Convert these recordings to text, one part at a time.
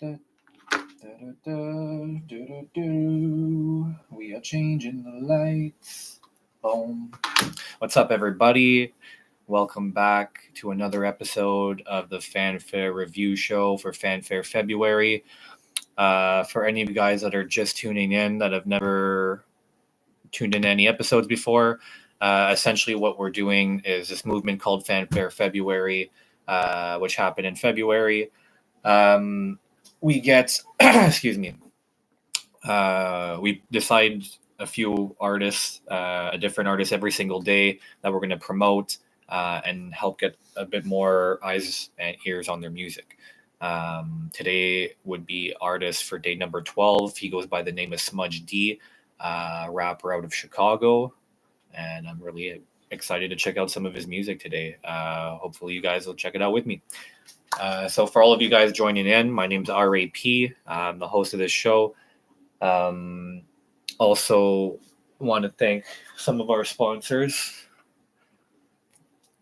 Da, da, da, da, do, do, do. We are changing the lights. Boom. What's up, everybody? Welcome back to another episode of the Fanfare review show for Fanfare February. For any of you guys that are just tuning in that have never tuned in any episodes before, essentially what we're doing is this movement called Fanfare February, which happened in February. We get, excuse me, we decide a few artists, a different artist every single day that we're going to promote and help get a bit more eyes and ears on their music. Today would be artist for day number 12. He goes by the name of Smudge D, rapper out of Chicago, and I'm really excited to check out some of his music today. Hopefully you guys will check it out with me. So for all of you guys joining in, my name's R.A.P. I'm the host of this show. Also want to thank some of our sponsors.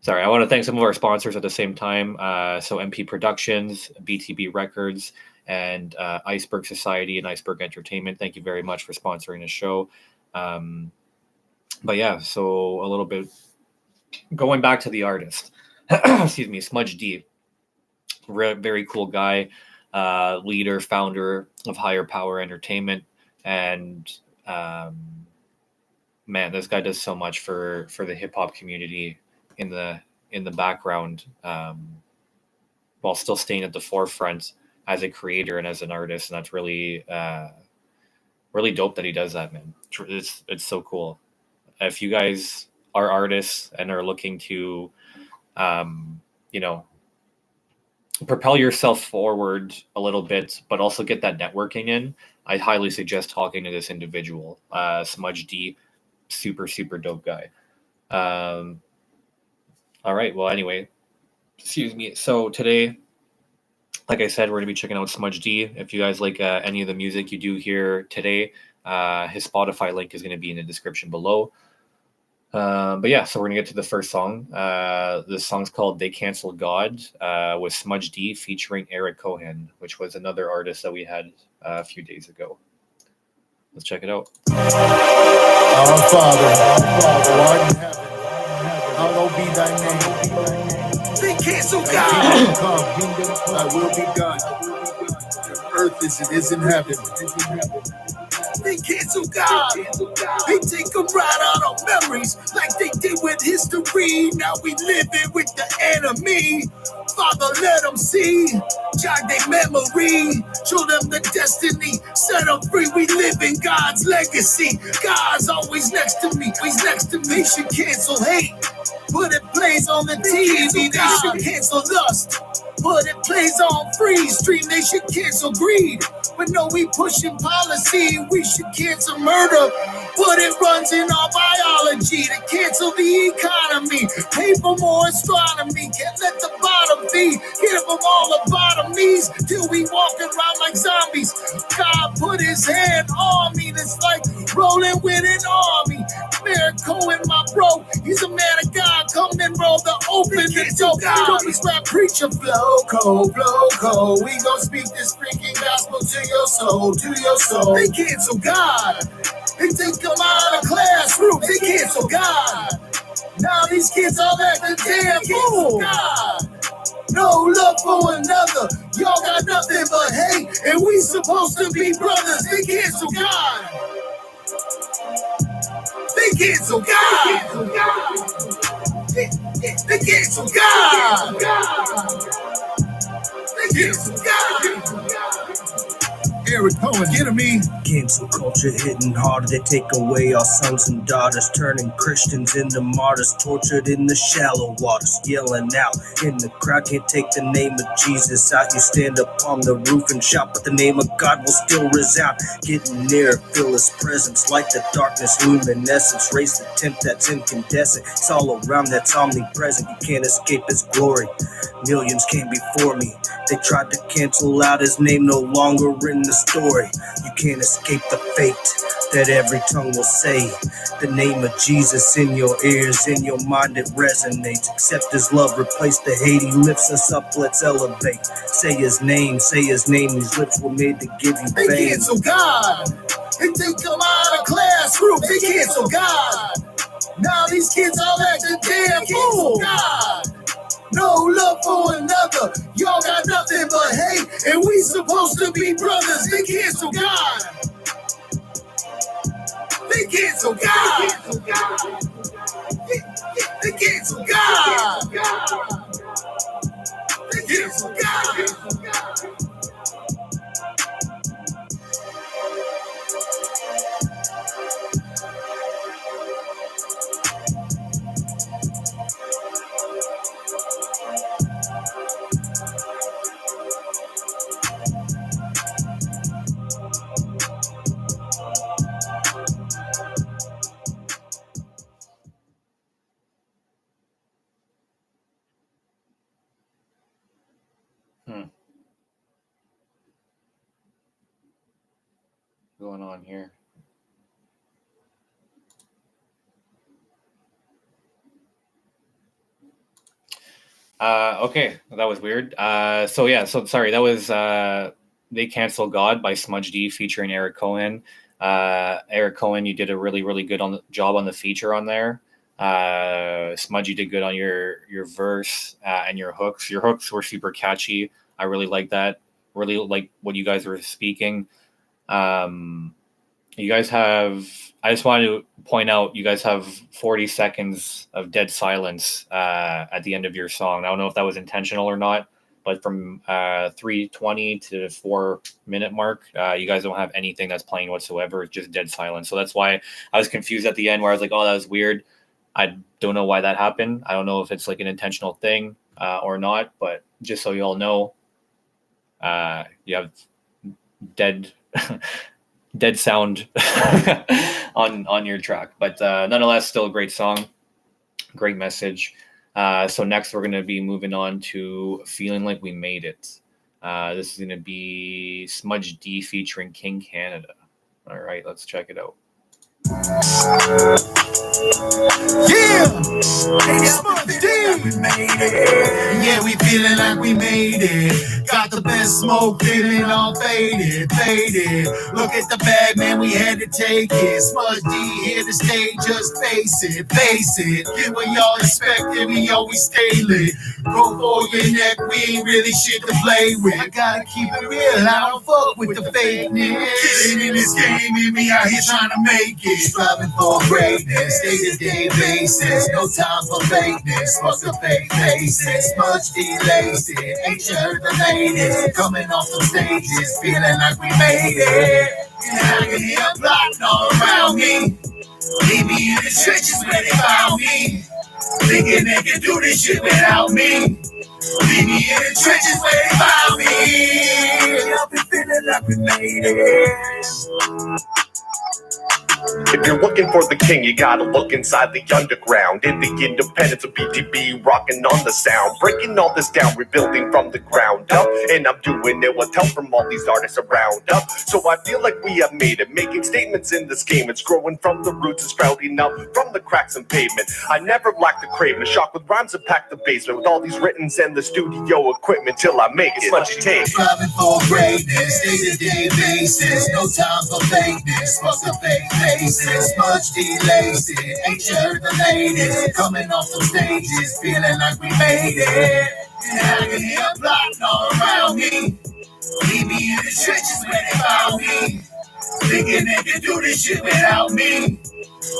I want to thank some of our sponsors at the same time. So MP Productions, BTB Records, and Iceberg Society and Iceberg Entertainment. Thank you very much for sponsoring the show. But yeah, so a little bit going back to the artist. Excuse me, Smudge D. Very cool guy, leader, founder of Higher Power Entertainment, and man, this guy does so much for the hip hop community in the background, while still staying at the forefront as a creator and as an artist, and that's really really dope that he does that, man. It's so cool. If you guys are artists and are looking to, propel yourself forward a little bit, but also get that networking in, I highly suggest talking to this individual, Smudge D. Super dope guy. All right. Well, anyway, excuse me. So today, like I said, we're going to be checking out Smudge D. If you guys like any of the music you do hear today, his Spotify link is going to be in the description below. But yeah, so we're going to get to the first song. This song's called They Cancel God, with Smudge D featuring Eric Cohen, which was another artist that we had a few days ago. Let's check it out. Our Father, who art in heaven, hallowed be thy name. They cancel God. Come, thy will be done. Earth as it is in heaven. They cancel God. They take them right out of memories like they did with history. Now we living with the enemy. Father, let them see. Jog their memory. Show them the destiny. Set them free. We live in God's legacy. God's always next to me. He's next to me. They should cancel hate. Put it plays on the TV. They should cancel lust. Put it plays on free stream. They should cancel greed. But no, we pushing policy. We should cancel murder. But it runs in our biology to cancel the economy. Pay for more astronomy. Can't let the bottom be. Give them all lobotomies till we walking around like zombies. God put his hand on me. That's like rolling with an army. Eric Cohen, my bro, he's a man of God. Come and roll the open the door. Don't be rap preacher flow cold. We gon' speak this freaking gospel to your soul, They cancel God. They take them out of classroom. They cancel God. Now these kids all at the damn fool. God. No love for another. Y'all got nothing but hate, and we supposed to be brothers. They cancel God. They cancel God. They cancel God. They cancel God. Eric Cohen, get me. Cancel culture hitting harder. They take away our sons and daughters, turning Christians into martyrs, tortured in the shallow waters, yelling out in the crowd. Can't take the name of Jesus out. You stand up on the roof and shout, but the name of God will still resound. Getting near, feel his presence like the darkness, luminescence. Raise the tent that's incandescent. It's all around, that's omnipresent. You can't escape his glory. Millions came before me. They tried to cancel out his name, no longer in the story. You can't escape the fate that every tongue will say. The name of Jesus in your ears, in your mind it resonates. Accept his love, replace the hate. He lifts us up, let's elevate. Say his name, these lips were made to give you They fame. cancel God. If they come out of classroom, they cancel God. Now these kids all acting damn fool. God. No love for another. Y'all got nothing but hate, and we supposed to be brothers. They cancel God. They cancel God. They cancel God. They cancel God. Going on here. Okay, that was weird. So sorry, that was They Cancel God by Smudge D featuring Eric Cohen. Eric Cohen, you did a really, really good job on the feature on there. Smudge, you did good on your verse and your hooks. Your hooks were super catchy. I really like that. Really like what you guys were speaking. You guys have, I just wanted to point out, you guys have 40 seconds of dead silence at the end of your song. I don't know if that was intentional or not, but from 3:20 to the 4-minute mark, you guys don't have anything that's playing whatsoever. It's just dead silence. So that's why I was confused at the end where I was like, oh, that was weird. I don't know why that happened. I don't know if it's like an intentional thing or not, but just so you all know, you have dead dead sound on your track, but nonetheless, still a great song, great message. So next we're going to be moving on to Feeling Like We Made It. This is going to be Smudge D featuring King Canada. All right, let's check it out. Yeah, Smudge D. We made it. Yeah, we feeling like we made it. Got the best smoke, feeling all faded. Look at the bag, man, we had to take it. Smudge D here to stay, just face it. Get what y'all expected, we always stay lit. Go for your neck, we ain't really shit to play with. I gotta keep it real, I don't fuck with the fakeness. Killing in this game, and me out here trying to make it. Striving for greatness, day-to-day basis. No time for fakeness, fuck the fake faces. Smudge D lazy, ain't you heard the latest? Coming off the stages, feeling like we made it. And I can hear plotting all around me. Leave me in the trenches where they found me. Thinking they can do this shit without me. Leave me in the trenches where they found me. I'll be feeling like we made it. If you're looking for the king, you gotta look inside the underground. In the independence of BTB, rocking on the sound. Breaking all this down, rebuilding from the ground up. And I'm doing it with help from all these artists around up. So I feel like we have made it, making statements in this game. It's growing from the roots and sprouting up from the cracks and pavement. I never lack the craving, a shock with rhymes that pack the basement. With all these writtens and the studio equipment till I make it. Smudgy take. Striving for greatness, day-to-day basis. No time for fakeness, fuck the fake faces. Smudge D lazy, ain't you heard the latest? Coming off the stages, feeling like we made it. And I can hear plotting all around me. Leave me in the trenches where they found me. Thinking they can do this shit without me.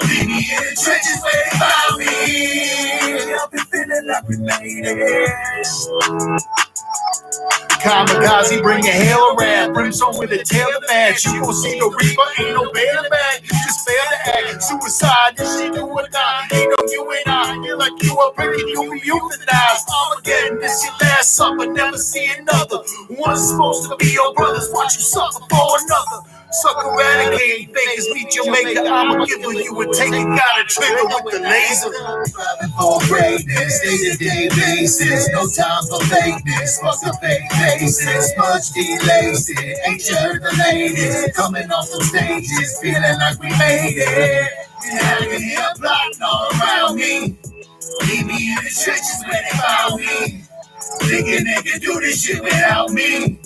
Leave me in the trenches where they found me. I'll be feeling like we made it. Kamikaze bringing hell around, brimstone with a tail to match. You gon' see the reaper, ain't no bailing back. You just fail to act. Suicide, this shit do or die. Ain't no you and I. Feel like you are breaking, you be euthanized. Armageddon, this your last supper, never see another. One's supposed to be your brothers, watch you suffer for another. Suck eradicate, fakers meet your maker. I'ma give you a take. You got a trigger with the laser. Striving for greatness, day-to-day basis. No time for fakeness, fuck the fake faces. Smudge D lazy, ain't you heard the latest? Coming off the stages, feeling like we made it. Having here blocked all around me. Leave me in the trenches when they found me. Thinking they can do this shit without me.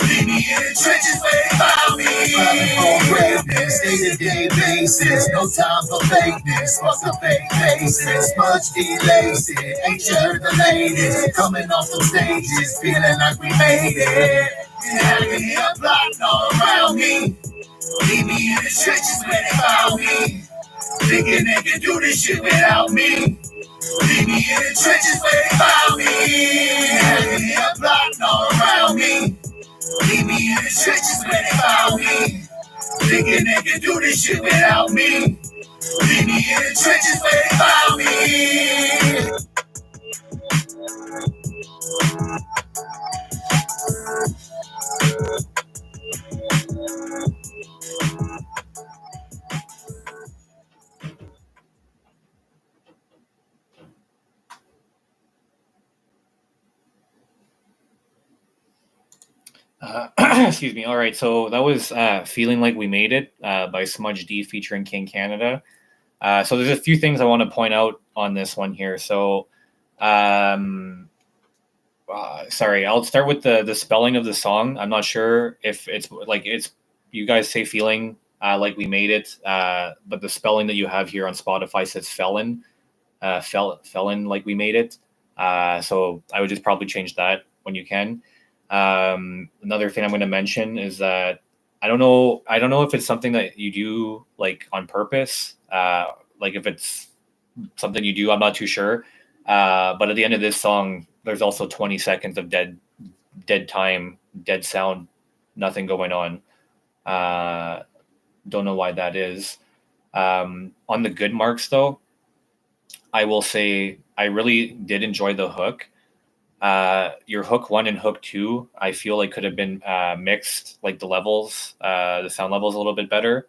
Leave me in the trenches where they found me. Striving for greatness, day-to-day basis. No time for fakeness, fuck the fake faces. Smudge D lazy, ain't you heard the latest? Coming off the stages, feeling like we made it. Having here blocked all around me. Leave me in the trenches where they found me. Thinking they can do this shit without me. Leave me in the trenches where they found me. Having here blocked all around me. Leave me in the trenches where they found me. Thinking they can do this shit without me. Leave me in the trenches where they found me. Excuse me. All right, so that was "Feeling Like We Made It" by Smudge D featuring King Canada. So there's a few things I want to point out on this one here. So, sorry, I'll start with the spelling of the song. I'm not sure if it's you guys say "feeling like we made it," but the spelling that you have here on Spotify says "felon," felon like we made it. So I would just probably change that when you can. Another thing I'm going to mention is that I don't know if it's something that you do like on purpose, like if it's something you do, I'm not too sure. But at the end of this song, there's also 20 seconds of dead time, dead sound, nothing going on. Don't know why that is. On the good marks though, I will say I really did enjoy the hook. Your hook 1 and hook 2, I feel like could have been mixed, like the levels, the sound levels a little bit better.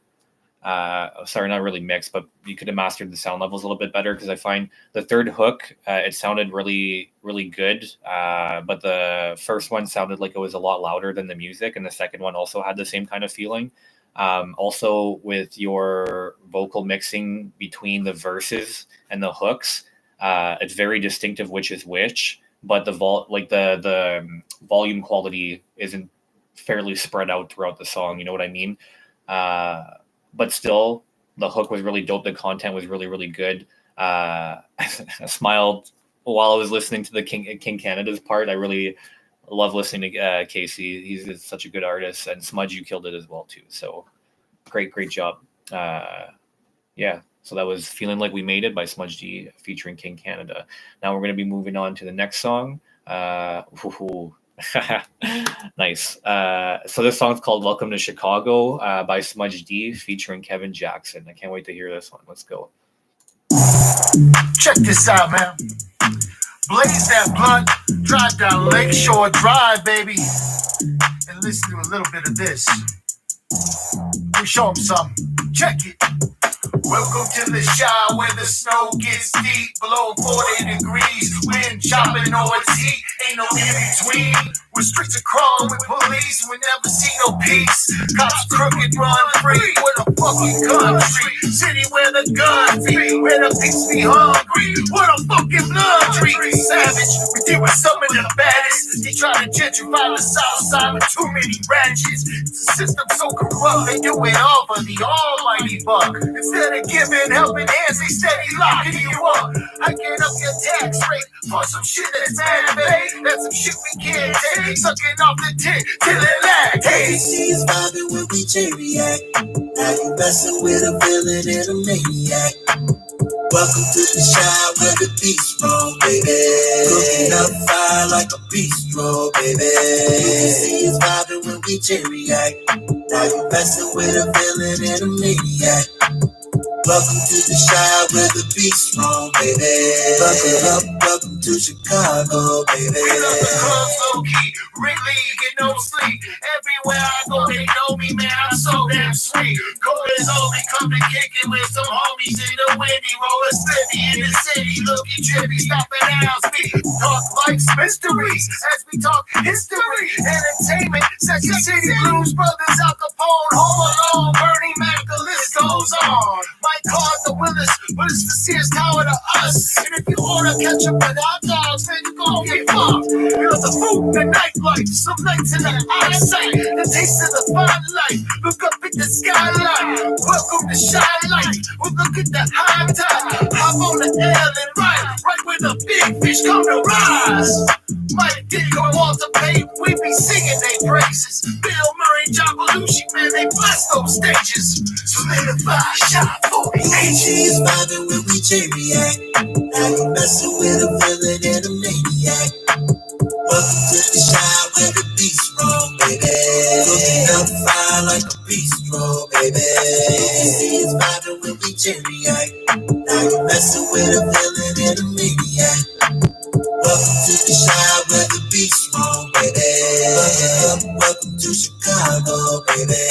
Sorry, not really mixed, but you could have mastered the sound levels a little bit better because I find the third hook, it sounded really, really good. But the first one sounded like it was a lot louder than the music, and the second one also had the same kind of feeling. Also, with your vocal mixing between the verses and the hooks, it's very distinctive which is which. But the volume quality isn't fairly spread out throughout the song. You know what I mean? But still, the hook was really dope. The content was really, really good. I smiled while I was listening to the King Canada's part. I really love listening to Casey. He's such a good artist, and Smudge, you killed it as well too. So great job. Yeah. So that was "Feeling Like We Made It" by Smudge D featuring King Canada. Now we're going to be moving on to the next song. Nice. So this song's called "Welcome to Chicago" by Smudge D featuring Kevin Jackson. I can't wait to hear this one. Let's go. Check this out, man. Blaze that blunt, drive down Lakeshore Drive, baby, and listen to a little bit of this. We show them something. Check it. Welcome to the Shire where the snow gets deep, below 40 degrees, wind chopping on its heat, ain't no in-between. We're streets are crawling with police, we never see no peace. Cops crooked, run free, with a fucking country. City where the guns be, where the pigs be hungry, where the fucking blood treat. Savage, we deal with some of the baddest. They try to gentrify the south side with too many ratchets. It's a system so corrupt, they do it all for the almighty buck. Instead of giving helping hands, they steady locking you up. Hiking up your tax rate for some shit that's man-made. That's some shit we can't take. Sucking off the dick till it lag. Hey, see us vibing when we J-react. Now you messing with a villain and a maniac. Welcome to the Shire where the beats roll, baby. Cooking up fire like a bistro, baby. You see us vibing when we J-react. Now you messing with a villain and a maniac. Welcome to the Shy where the beats roam, baby. Welcome to Chicago, baby. We love the clubs low key, really get no sleep. Everywhere I go, they know me, man. I'm so damn sweet. Cold as only come to kick it with some homies in the windy, roller slippy in the city, looking trippy, stopping out, speak. Talk life's mysteries as we talk history, entertainment, Second City Blues, Brothers, Al Capone, Home Alone, Bernie Mac, the list goes on. Mike Card, the Willis, but it's the Sears Tower to us. And if you order ketchup and hot dogs, then you gon' get fucked. You know the food, the nightlife, some nights in the eyesight, the taste of the fine life. Look up at the skyline. Welcome to Shine Light. We'll look at the high tide. Hop on the L and right where the big fish come to rise. Mike Dick or Walter Payton, we be singing their praises. Bill Murray, John Belushi, man, they bless those stages. Solidify, shot, 48. She's vibing when we cherry-act. Now you messing with a villain and a maniac. Welcome to the Shy where the beats roll, baby. Looking up fire like a bistro, baby. She's vibing when we cherry-act. Now you messing with a villain and a maniac. Welcome to the Shy where the beats roll, baby. Welcome to Chicago, baby.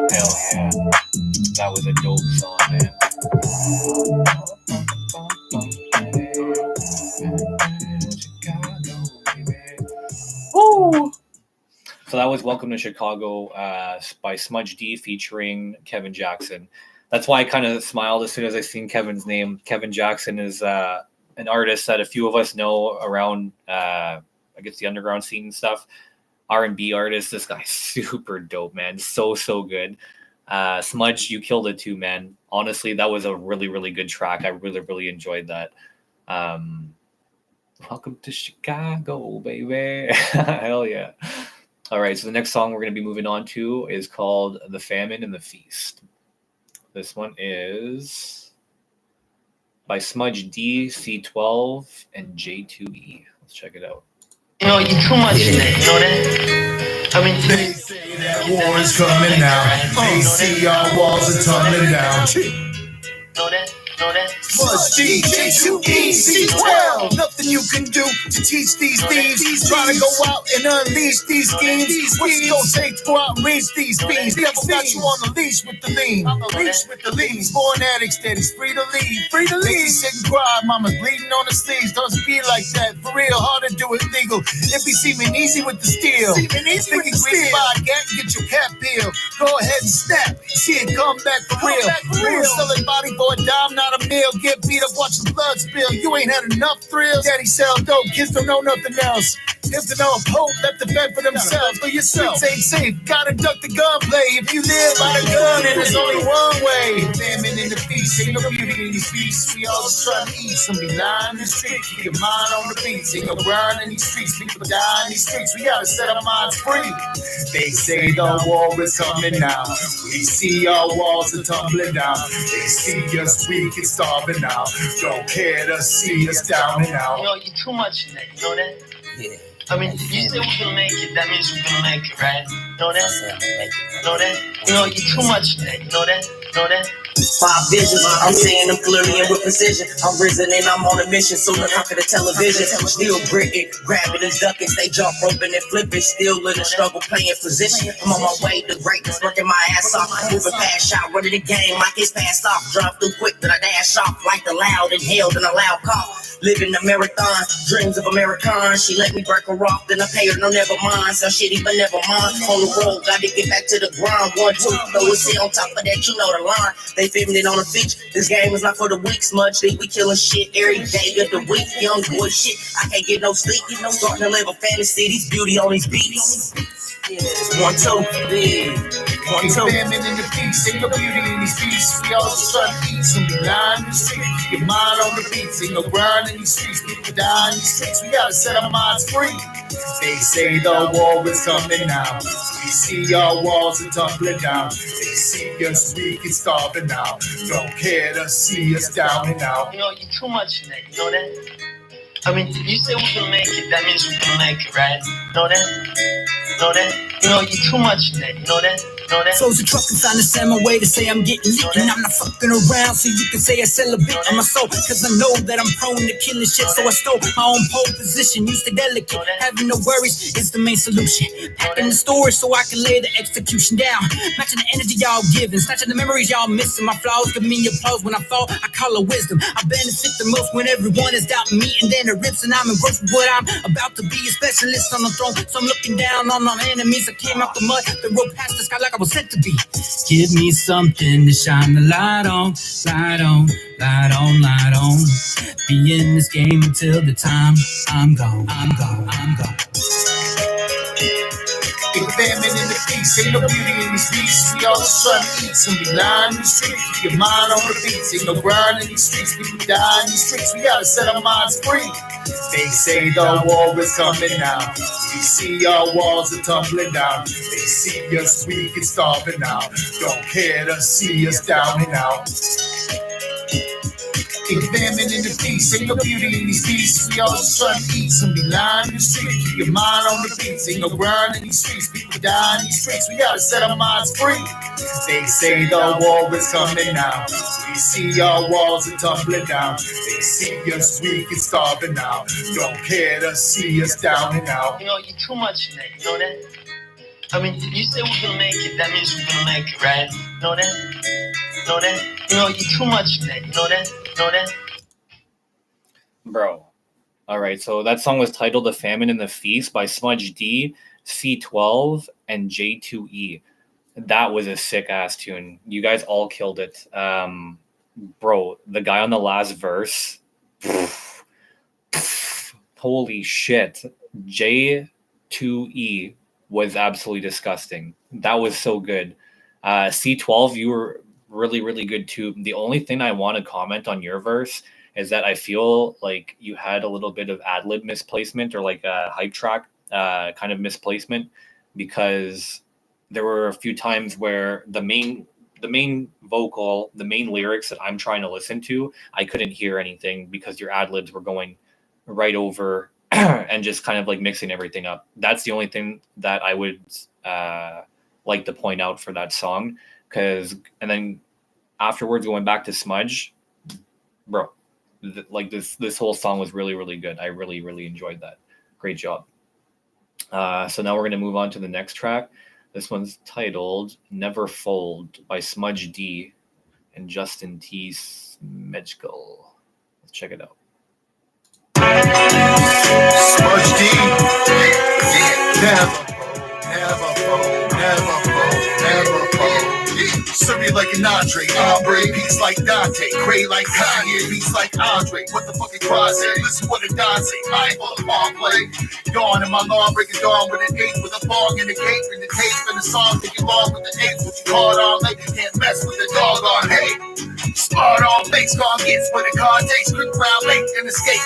Hell yeah. That was a dope song, man. Woo! So that was Welcome to Chicago by Smudge D featuring Kevin Jackson. That's why I kind of smiled as soon as I seen Kevin's name. Kevin Jackson is an artist that a few of us know around, I guess, the underground scene and stuff. R&B artist. This guy's super dope, man. So good. Smudge, you killed it too, man. Honestly, that was a really, really good track. I really enjoyed that. Welcome to Chicago, baby. Hell yeah. All right, so the next song we're going to be moving on to is called The Famine and the Feast. This one is by Smudge D, C12, and J2E. Let's check it out. You know, you're too much in it, you know that? I mean, They say that war is coming now. They see our walls are tumbling down. know that? Know that? Smudge D, J2E, C12. Nothing you can do to teach these thieves. Trying to go out and unleash these schemes. What's it gonna take to go out and reach these beans? Never got you on the leash with the lean. On the leash with the lean. Born addict steady's free to leave. Free to leave. Sit and cry, mama's bleeding on the sleeves. Don't be like that. For real, hard to do it legal. If you seeming easy with the steel. Thinking greedy by a gat, get your cap peeled. Go ahead and snap. See it come back for real. Sell a body for a dime, not a meal. Get beat up, watch the blood spill. You ain't had enough thrills. Daddy sell dope, kids don't know nothing else. If to know hope, let the fend for themselves. For yourself, ain't safe. Gotta duck the gunplay. If you live by the gun, then there's only one way. Famine in the feast, ain't no beauty in these feasts. We all just try to eat. Some be lying in the street. Keep your mind on the beats. Ain't no grind in these streets. People die in these streets. We gotta set our minds free. They say the war is coming now. We see our walls are tumbling down. They see us weak and starving now. Don't care to see us down and You out. know, you're too much in it, you know that? Yeah. I mean, if you say we're gonna make it, that means we're gonna make it, right? Know that? Know that? You know, you're too much in it, you know that? Know that? 5 visions, I'm seeing them clearly and with precision. I'm risen and I'm on a mission, so to conquer the television. Still gritting, grabbing and ducking, stay jump roping and flipping. Still in the struggle, playing position. I'm on my way to greatness, working my ass off. Moving past shot, running the game like it's passed off. Drive through quick, then I dash off like the loud inhaled and a loud cough. Living the marathon, dreams of American. She let me break her off, then I pay her no never mind. Some shit even never mind. On the road, gotta get back to the grind. 1, 2, throw a sit on top of that, you know the line. They filming it on the feature. This game is not for the weak. Smudge D, we killing shit every day of the week. Young boy shit, I can't get no sleep. Starting to live a fantasy, these beauty on these beats. 1, 2, yeah. 1, 2. Famine in the feast, ain't no beauty in these feasts. We all just try to eat. Some be lying in the street. Keep your mind on the beats. Ain't no grind in these streets. People die in these streets. We gotta set our minds free. They say the war is coming now. We see our walls are tumbling down. They see us weak and starving now. Don't care to see us down and out. You know, you're too much in it, you know that? I mean, you say we're gonna make it, that means we're gonna make it, right? Know that? Know that? You know, you're too much for that. You know that? Know that? Frozen truck and sign to send my way to say I'm getting lit. And I'm not fucking around, so you can say I sell a bit on my soul. Cause I know that I'm prone to killing shit, so I stole my own pole position. You stay delicate, having no worries is the main solution. Packing the storage so I can lay the execution down. Matching the energy y'all giving, snatching the memories y'all missing. My flaws give me applause when I fall, I call it wisdom. I benefit the most when everyone is doubting me. And then it rips and I'm engrossed with what I'm about to be. A specialist on the throne, so I'm looking down on my enemies. I came out the mud, the road past the sky like I was sent to be. Give me something to shine the light on, light on, light on, light on. Be in this game until the time I'm gone, I'm gone, I'm gone. Ain't famine in the feast, ain't no beauty in these beasts. We all just trying to eat, some be lying in the streets. Keep your mind on the beats, ain't no grind in these streets. People die in these streets, we gotta set our minds free. They say the war is coming now. We see our walls are tumbling down. They see us weak and starving now. Don't care to see us down and out. Ain't famine in the feast, ain't no beauty in these beasts. We all just trying to eat, some be lying in the street. Keep your mind on the beats, ain't no grind in these streets. People die in these streets, we gotta set our minds free. They say the war is coming now. We see our walls are tumbling down. They see us weak and starving now. Don't care to see us down and out. You know, you're too much for that. You know that? I mean, you say we're gonna make it, that means we're gonna make it, right? Know that? Know that? You know, you're too much for that. You know that? Know that? Bro. All right, so that song was titled "The Famine and the Feast" by Smudge D, C12, and J2E. That was a sick ass tune. You guys all killed it. Bro, the guy on the last verse, holy shit. J2E was absolutely disgusting. That was so good. C12, you were really, really good too. The only thing I want to comment on your verse is that I feel like you had a little bit of ad-lib misplacement, or like a hype track kind of misplacement, because there were a few times where the main vocal, the main lyrics that I'm trying to listen to, I couldn't hear anything because your ad-libs were going right over and just kind of like mixing everything up. That's the only thing that I would like to point out for that song. And then afterwards going back to Smudge, bro, like this whole song was really, really good. I really, really enjoyed that. Great job. So now we're going to move on to the next track. This one's titled "Never Fold" by Smudge D and Justin T. Smedgel. Let's check it out. Smudge D, never fold, never fold, never fold. Serve me like an Andre, beats like Dante, Cray like Kanye, beats like Andre. What the fucking cry say? Listen what the Don say. I ain't full of long play. Dawn in my lawn, breaking dawn with an 8 with a fog in the gate, and the tape and the song take you long with the 8. What you call on late, can't mess with the dog on hate. Smart on face, gone gets what the car takes. Quick round late and escape.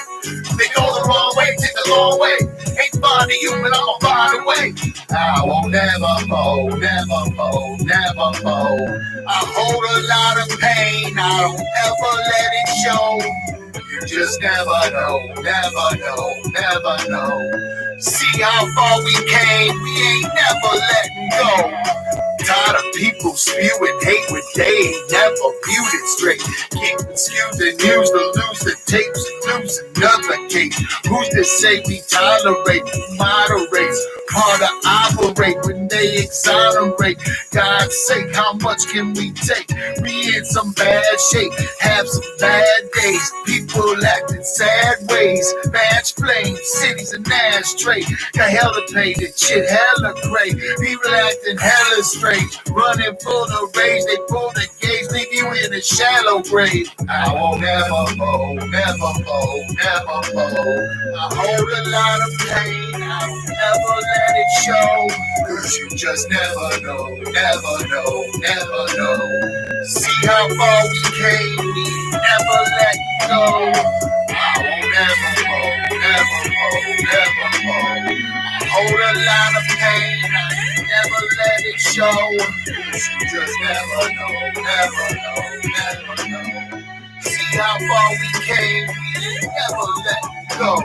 They go the wrong way, take the long way. Ain't finding you, but I'ma find a way. I won't never fold, never fold, never fold. I hold a lot of pain, I don't ever let it show. You just never know, never know, never know. See how far we came, we ain't never letting go. Tired of people spewing hate when they ain't never viewed it straight. Keep excuse the news to lose the tapes and lose another case. Who's to say we tolerate, moderates, hard to operate when they exonerate? God's sake, how much can we take? We in some bad shape, have some bad days. People acting sad ways, match flames, cities and ashtray. Got hella paid, this shit hella great. People acting hella straight. Running full of rage, they pull the gauge, leave you in a shallow grave. I won't never fold, never fold, never fold. I hold a lot of pain, I don't ever let it show. Cause you just never know, never know, never know. See how far we came, we never let go. I won't never fold, never fold, never fold. I hold a lot of pain, I never let it show. You just never know, never know, never know. See how far we came, we never let go.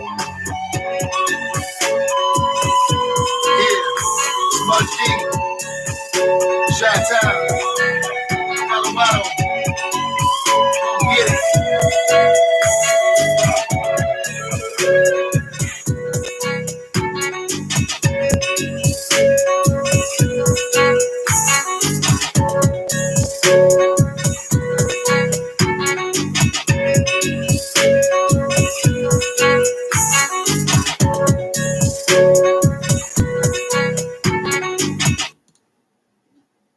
Yeah, Smudge D, Chi-Town, Colorado. Get it.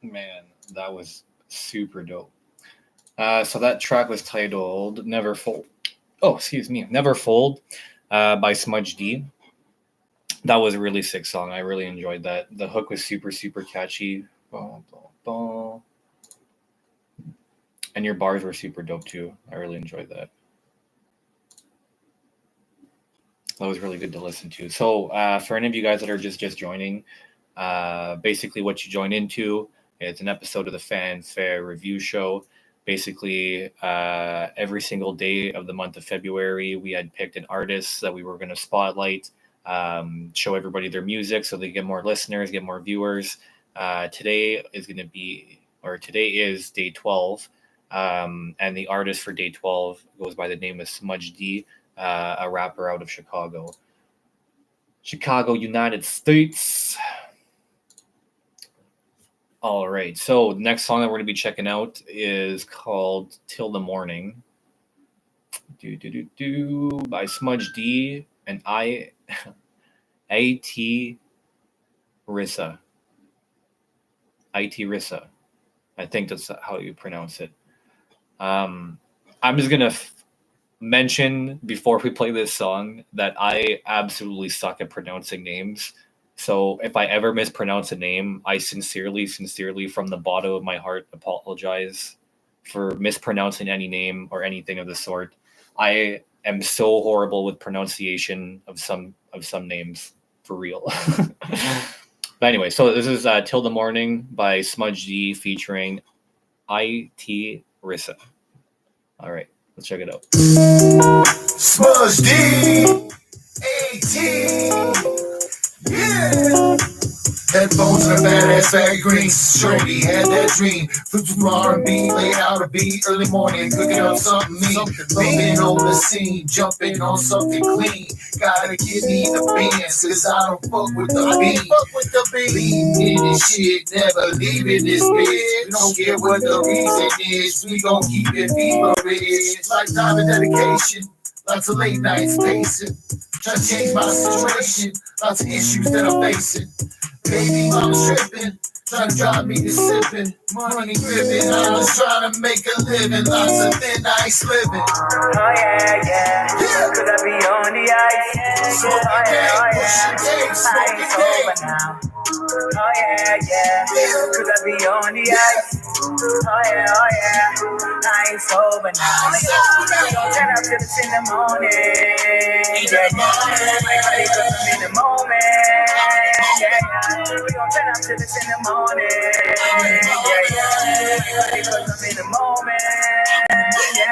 Man, that was super dope. So that track was titled "Never Fold." Oh, excuse me, "Never Fold" by Smudge D. That was a really sick song. I really enjoyed that. The hook was super, super catchy. Bah, bah, bah. And your bars were super dope too. I really enjoyed that. That was really good to listen to. So for any of you guys that are just joining, basically what you join into, it's an episode of the Fanfare review show. Basically, every single day of the month of February, we had picked an artist that we were going to spotlight, show everybody their music so they get more listeners, get more viewers. Today is day 12, and the artist for day 12 goes by the name of Smudge D, a rapper out of Chicago, United States. All right, so the next song that we're going to be checking out is called "Till the Morning." By Smudge D and A.T. Rissa. A.T. Rissa. I think that's how you pronounce it. I'm just going to mention before we play this song that I absolutely suck at pronouncing names. So if I ever mispronounce a name, I sincerely, from the bottom of my heart, apologize for mispronouncing any name or anything of the sort. I am so horrible with pronunciation of some names, for real. But anyway, so this is "Till the Morning" by Smudge D featuring I.T. Rissa. All right, let's check it out. Smudge D, 18, yeah. Headphones and a badass bag green. Shorty had that dream. Flip from R&B, lay out a beat. Early morning, cooking up something mean. Bumping on the scene, jumping on something clean. Gotta give me the bands, cause I don't fuck with the beat. Lean in this shit, never leaving this bitch. We don't care what the reason is, we gon' keep it feverish. Lifetime of dedication, lots of late nights pacing. Trying to change my situation, lots of issues that I'm facing. Baby mama tripping, trying to drive me to sipping. Money gripping, I'm just trying to make a living. Lots of thin ice living. Oh yeah. Could I be on the ice? Smoking day, pushing day, smoking day. Now. Oh yeah. Could I be on the ice? Oh yeah. I ain't sober now. We gon' turn up till it's in the morning. Yeah. My body cause I'm in the moment. Yeah. We gon' turn up till it's in the morning. Yeah. My body cause I'm in the moment.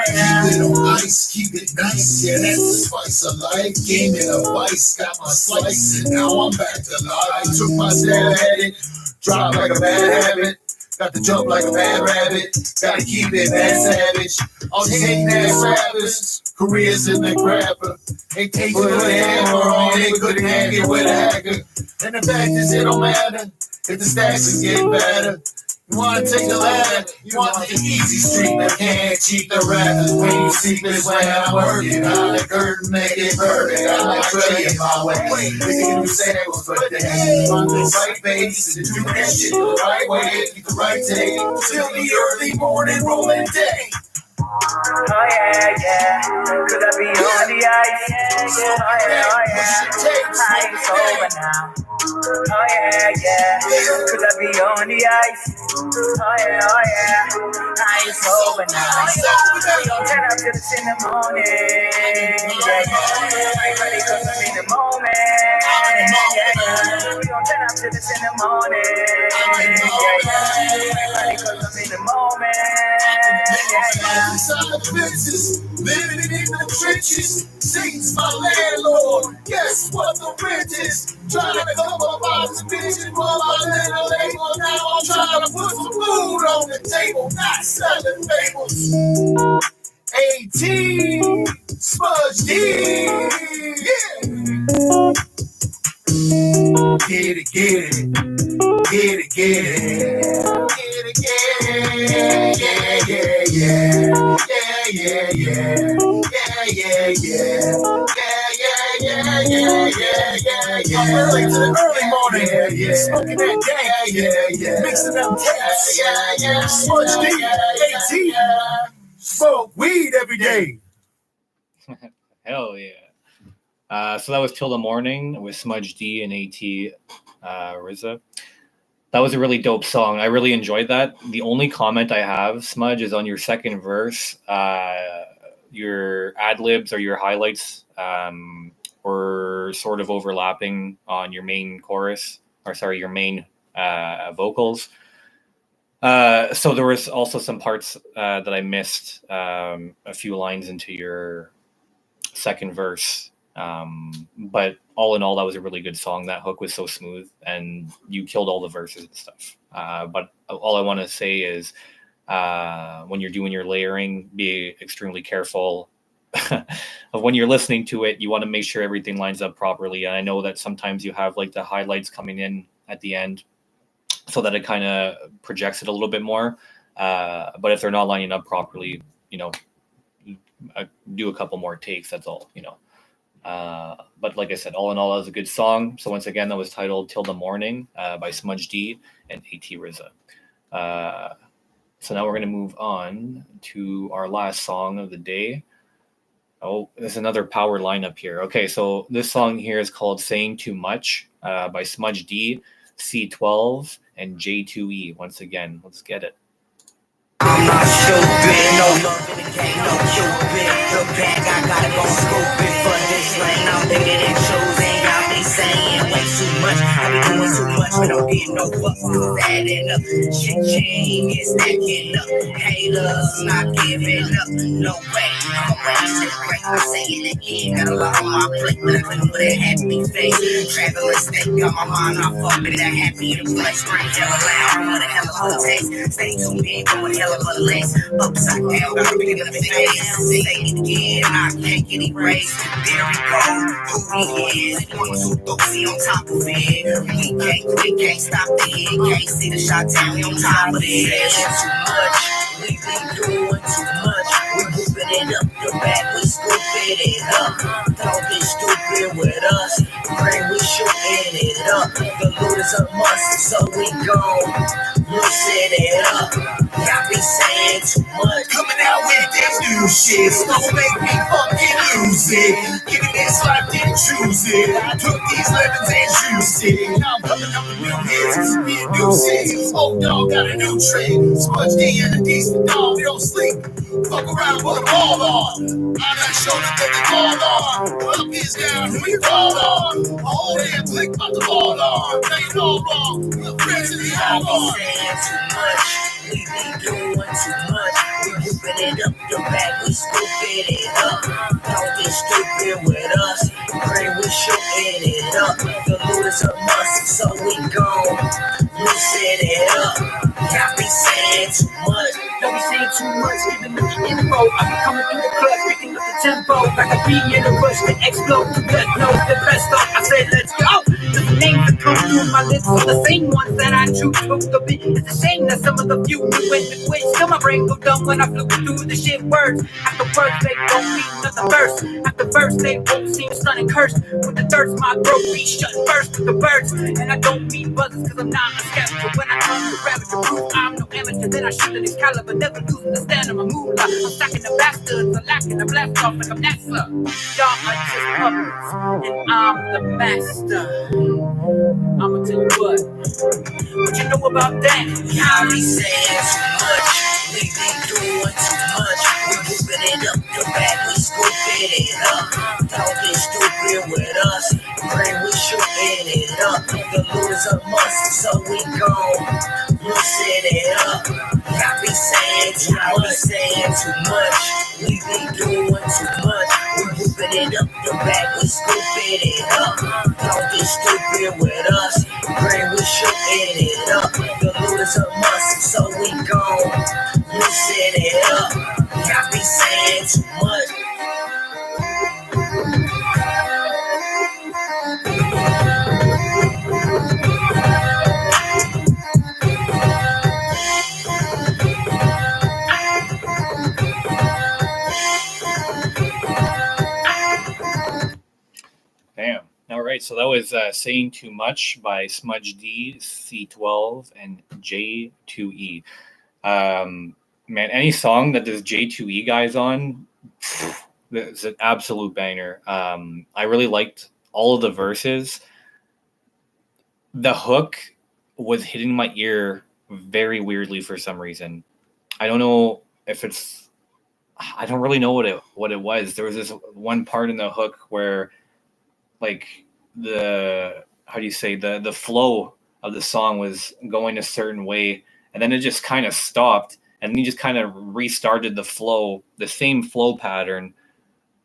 Keep it on ice, keep it nice. Yeah, that's the spice of life. Game in a vice, got my slice, and now I'm back to life. Took my stare at it, drop like a bad habit. Got to jump like a bad rabbit. Gotta keep it that savage. All these hating ass rappers, careers in the grabber. They take it with a hammer on it, couldn't hang it with a hacker. And the fact is, it don't matter if the stacks is getting better. You wanna take the ladder, you want the easy street, but can't cheat the rappers. When you see this way I'm working, I'm the curtain, make it perfect. I'm like Trey in my way. Making new samples, but the head on the right base and do that shit the right way, keep the right take till the early morning rolling day. Oh yeah. Could I be on the ice? Oh yeah. I ain't sober now. Oh yeah. Could I be on the ice? Oh yeah. I ain't sober now. We gon' turn up till it's in the morning. Yeah. I ain't ready cause I'm in the moment. Yeah. We gon' turn up till it's in the morning. Yeah. I ain't ready cause I'm in the moment. Inside the fences, living in the trenches. Satan's my landlord. Guess what the rent is? Trying to come up out this bitch and roll my little label. Now I'm trying to put some food on the table, not selling fables. A.T. Smudge D. Yeah. Get it, get it. Get it, get it. Get it, get it. Yeah, yeah, yeah. Yeah, yeah, yeah. Yeah, yeah, yeah. Yeah, yeah, yeah, yeah. I'm early to the early morning. Smoking that dank. Mixing them tapes. Smudge D. A.T. Smoke weed every day. Hell yeah. So that was Till the Morning with Smudge D and A.T. RZA. That was a really dope song. I really enjoyed that. The only comment I have, Smudge, is on your second verse. Your ad-libs or your highlights were sort of overlapping on your main chorus, your main vocals. So there was also some parts that I missed a few lines into your second verse. But all in all, that was a really good song. That hook was so smooth, and you killed all the verses and stuff. But all I want to say is, when you're doing your layering, be extremely careful of when you're listening to it. You want to make sure everything lines up properly. And I know that sometimes you have like the highlights coming in at the end, so that it kind of projects it a little bit more. But if they're not lining up properly, do a couple more takes. That's all, But like I said, all in all, that was a good song. So once again, that was titled Till the Morning by Smudge D and A.T. RZA. So now we're going to move on to our last song of the day. Oh, there's another power lineup here. Okay, so this song here is called Saying Too Much by Smudge D, C12, and J2E. Once again, let's get it. I'm not stupid, no love in the game, no cupid. The bag, I gotta go scooping for this lane. I'm thinking and choosing, y'all be saying way too much. I be doing too much, but don't get no fucks. It's adding up, shit chain is stacking up. Haters not giving up, no way. I'm always just great, I'm saying it again. Got a lot on my plate, but I couldn't put a happy face. Traveling state, got my mind off of it, that happy in the place. Spring hella loud, what a hell of a taste. Stay tuned in, going hell of a lace. Upside down, got a big enough face. Say it again, I can't get erased. There we go, who he is. 1, 2, 3 on top of it. We can't stop it. Can't see the shot down, we on top of it. Too much, we be doing too much. We whipping it up the back, we scooping it up. Don't get stupid with us. Pray we shooting it up. The loot is a must, so we gon' loosen it up. Y'all be saying too much. Coming out with this new shit, so don't make me fucking lose it. Getting this life, didn't choose it. I took these lemons and juiced it. Now I'm coming up with new hits, be a new shit. Old dog got a new trick. Smudge D and a decent dog, we don't sleep. Fuck around, put them all on. I'm not sure that they can call on. Up is down, who you call on? All damn click, put the ball on. They all wrong, we're friends in the all on. Saying too much. We be doing too much. We whipping it up the back, we scooping it up. Don't get stupid with us. Pray we shooting it up. The loot is a must, so we gon' loosen it up. Y'all be saying too much. Don't be saying too much, giving me the info. I be coming through the club, picking up the tempo. Like a bee in a rush to explode. The blood knows the best off. I said, let's go. The names that come through my lips are the same ones that I choose to the bit. It's a shame that some of the few knew when to quit. Still my brain go dumb when I flew through the shit words. After words, they don't mean another verse. After verse, they won't seem stunning cursed. With the thirst, my throat be shut first with the birds. And I don't mean buzzers, cause I'm not a scavenger. When I come to ravage your proof, I'm no amateur. Then I shoot at this caliber, never losing the stand of my moolah. I'm stacking the bastards, I'm lacking the blast off like I'm NASA. Y'all are just puppets, and I'm the master. I'ma tell you what you know about that? Y'all be saying too much. We be doing too much. We whipping it up the back, we scooping it up. Don't get stupid with us. Pray we shooting it up. The loot is a must, so we gon' loosen it up. Y'all be saying too much. too much. We be doing too much. We whipping it up the back, we scooping it up. Don't get stupid with us. Brain, we shooting it up. The loot is a must, so we gon' loosen it up. Y'all be saying too much. Damn. All right, so that was Saying Too Much by Smudge D, C12, and J2E. Man, any song that this J2E guy's on, it's an absolute banger. I really liked all of the verses. The hook was hitting my ear very weirdly for some reason. I don't know if it's. I don't really know what it was. There was this one part in the hook where, like, the how do you say, the flow of the song was going a certain way, and then it just kind of stopped, and then you just kind of restarted the flow, the same flow pattern,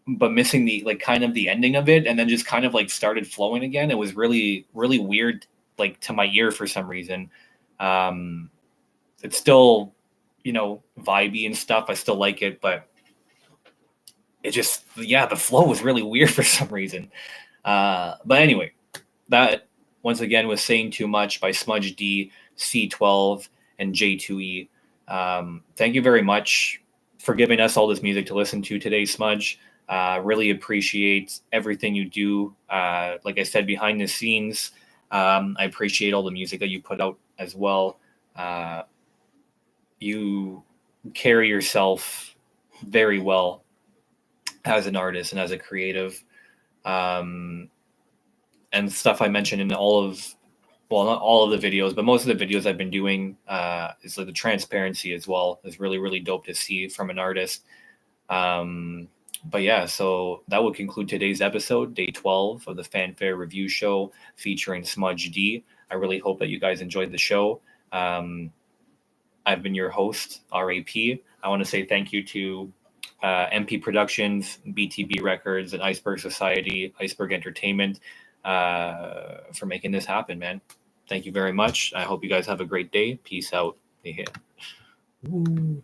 but missing the, like, kind of the ending of it, and then just kind of like started flowing again. It was really really weird, like, to my ear for some reason. It's still, vibey and stuff. I still like it, but it just, yeah, the flow was really weird for some reason. But anyway, that once again was Saying Too Much by Smudge D, C12, and J2E. Thank you very much for giving us all this music to listen to today, Smudge. Really appreciate everything you do. Like I said, behind the scenes, I appreciate all the music that you put out as well. You carry yourself very well as an artist and as a creative. And stuff I mentioned in all of, well, not all of the videos, but most of the videos I've been doing, is like the transparency as well is really, really dope to see from an artist. But yeah, so that would conclude today's episode, day 12 of the Fanfare Review Show featuring Smudge D. I really hope that you guys enjoyed the show. I've been your host, R.A.P. I want to say thank you to MP Productions, BTB Records, and Iceberg Society, Iceberg Entertainment, for making this happen, man. Thank you very much. I hope you guys have a great day. Peace out. Yeah. Ooh.